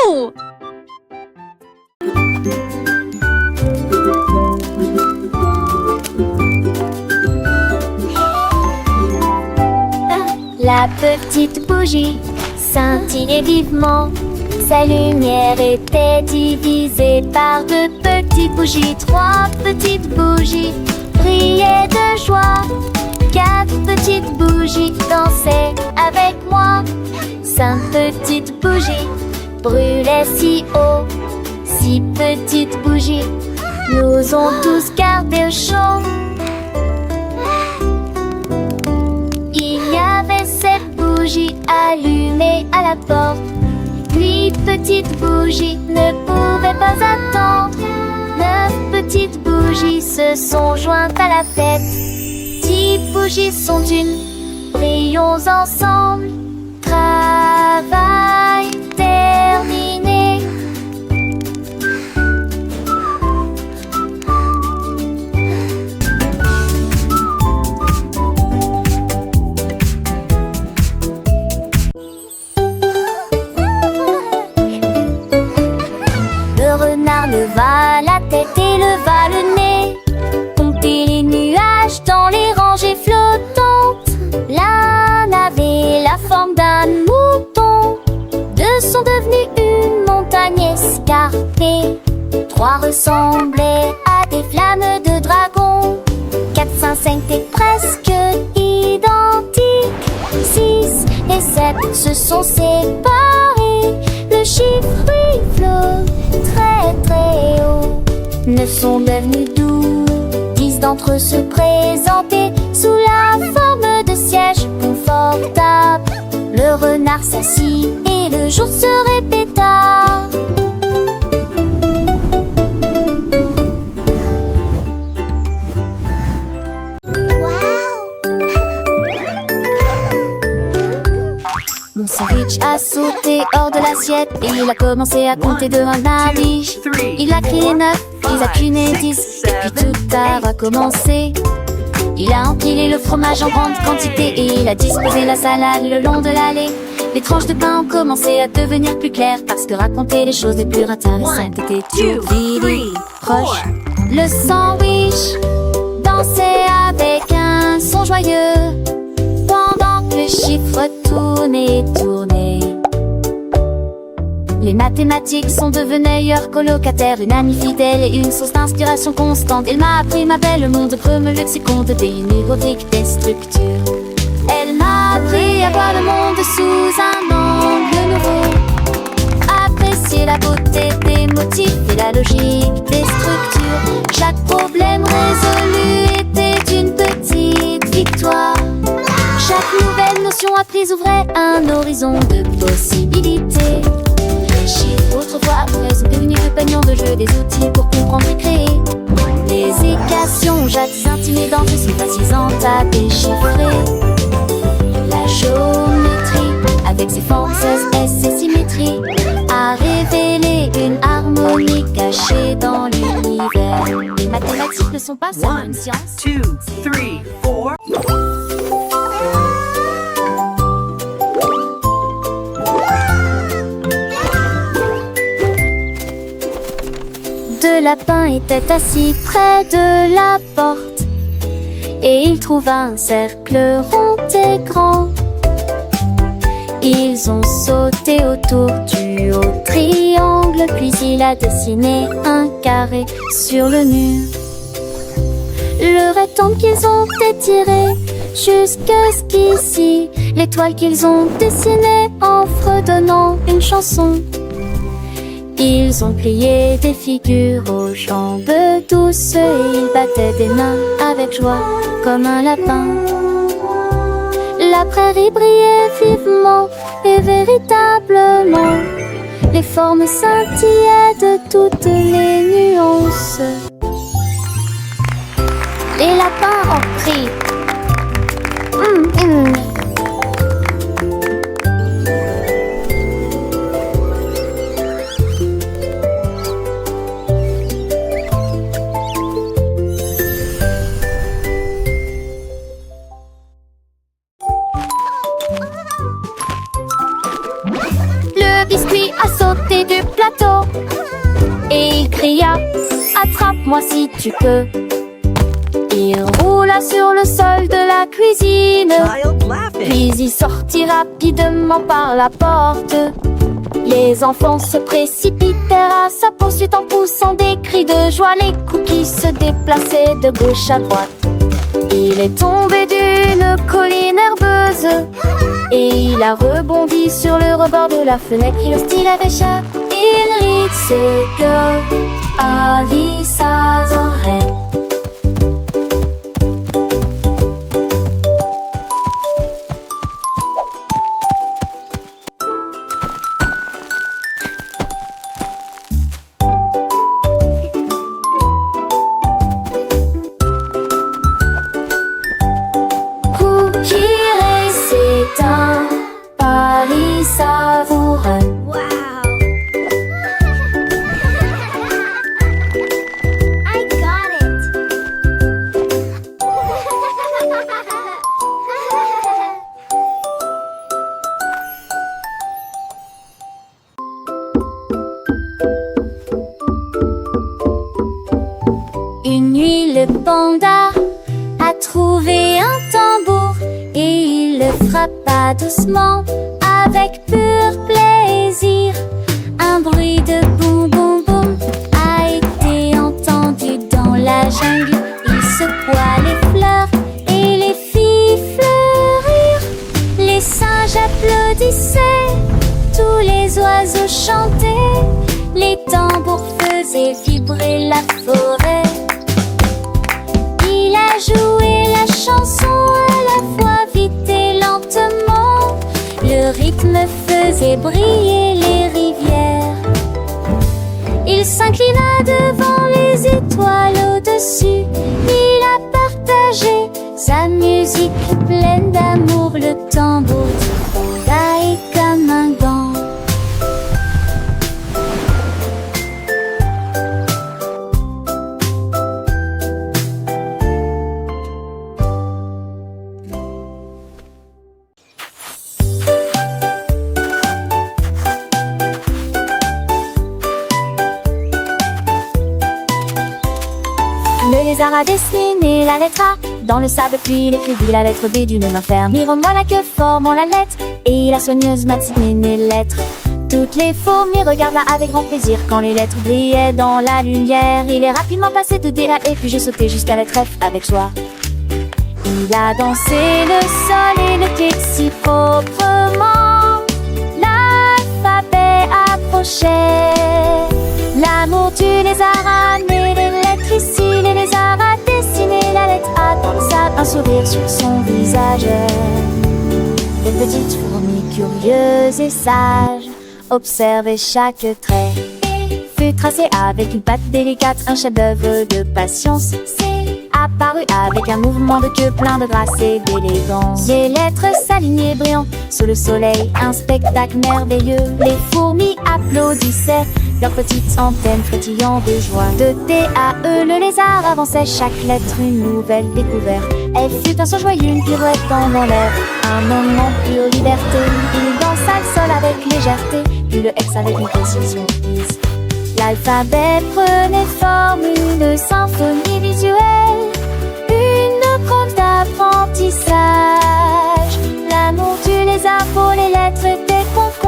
Wouhou! La petite bougie scintillait vivement. Sa lumière était divisée par deux petites bougies. Trois petites bougies brillaient de joie. Quatre petites bougies dansaient avec moi. Cinq petites bougies brûlaient si haut. Six petites bougies nous ont tous gardés au chaud. Il y avait sept bougies allumées à la porte. Huit petites bougies ne pouvaient pas attendre. Neuf petites bougies se sont jointes à la fête. 10 bougies sont une, brillons ensemble. Travail terminé. Le renard leva la tête et leva le nez. Compter les nuages dans les rangées flottantes. L'un avait la forme d'un mouton. Deux sont devenus une montagne escarpée. Trois ressemblaient à des flammes de dragon. 4, 5, 5 étaient presque identiques. 6 et 7 se sont séparés. Le chiffre flotte très très haut. 9 sont devenus 12. 10 d'entre eux se présentaient sous la forme de sièges confortables. Le renard s'assit et le jour se répéta. Mon sandwich a sauté hors de l'assiette et il a commencé à compter de 1 à 10. Il a crié 9, il a cuné 10 et puis tout a recommencé. Il a empilé le fromage en grande quantité et il a disposé la salade le long de l'allée. Les tranches de pain ont commencé à devenir plus claires parce que raconter les choses les plus intéressantes était tout vite proche. Le sandwich dansait avec un son joyeux pendant que le chiffre tournait. Les mathématiques sont devenues meilleurs colocataires, une amie fidèle et une source d'inspiration constante. Elle m'a appris ma belle monde comme le lexicon de des numériques des structures. Elle m'a appris à voir le monde sous un angle nouveau, apprécier la beauté des motifs et la logique des structures. Chaque problème résolu était une petite victoire. Chaque nouvelle notion apprise ouvrait un horizon de possibilités. Les chiffres autrefois devenus compagnons de jeu, des outils pour comprendre et créer. Les équations jadis intimidantes sont fascinantes à déchiffrer. La géométrie, avec ses formes et ses symétries, a révélé une harmonie cachée dans l'univers. Les mathématiques ne sont pas seulement une science. 1, 2, 3, 4. Deux lapins étaient assis près de la porte et il trouva un cercle rond et grand. Ils ont sauté autour du haut triangle, puis il a dessiné un carré sur le mur. Le rectangle qu'ils ont étiré jusqu'ici, l'étoile qu'ils ont dessinée en fredonnant une chanson. Ils ont plié des figures aux jambes douces et ils battaient des mains avec joie comme un lapin. La prairie brillait vivement et véritablement. Les formes scintillaient de toutes les nuances. Les lapins ont pris. Le biscuit a sauté du plateau. Et il cria, attrape-moi si tu peux. Il roula sur le sol de la cuisine, Child laughing. puis il sortit rapidement par la porte. Les enfants se précipitèrent à sa poursuite en poussant des cris de joie. Les cookies se déplaçaient de gauche à droite. Il est tombé d'une colline herbeuse et il a rebondi sur le rebord de la fenêtre. Il hostile avait chat. Il rit, c'est que Alice adorait. C'est un pari savoureux. Wow. I got it. Une nuit, le panda a trouvé un tambour et il le frappa doucement avec pur plaisir. Un bruit de boum boum boum a été entendu dans la jungle. Il secoua les fleurs et les fit fleurir. Les singes applaudissaient, tous les oiseaux chantaient. Les tambours faisaient vibrer la forêt. Il a joué la chanson à la fois vite et lentement. Le rythme faisait briller les rivières. Il s'inclina devant les étoiles au-dessus. Il a partagé sa musique pleine d'amour. Le tambour du panda est comme un gant. Le lézard a dessiné la lettre A dans le sable, puis il écrivit la lettre B d'une main ferme. Mire-moi la queue formant la lettre, et la soigneuse m'a dessiné les lettres. Toutes les fourmis regardent avec grand plaisir quand les lettres brillaient dans la lumière. Il est rapidement passé de D à E, puis j'ai sauté jusqu'à la lettre F avec joie. Il a dansé le sol et le pied si proprement. L'alphabet approchait. L'amour du lézard a amené les lettres ici. Les lézards a dessiné la lettre A dans le sable. Un sourire sur son visage. Les petites fourmis curieuses et sages observaient chaque trait. Fut tracé avec une patte délicate, un chef-d'œuvre de patience. C'est apparu avec un mouvement de queue plein de grâce et d'élégance. Les lettres s'alignaient brillantes sous le soleil, un spectacle merveilleux. Les fourmis applaudissaient, leurs petites antennes frétillant de joie. De T à E, le lézard avançait, chaque lettre une nouvelle découverte. Elle fut un son joyeux, une pirouette dans l'air, un moment pure liberté. Il dansa le sol avec légèreté, puis le X avec une précision prise. L'alphabet prenait forme, une symphonie visuelle, une conte d'apprentissage. L'amour du lézard pour les lettres était concours.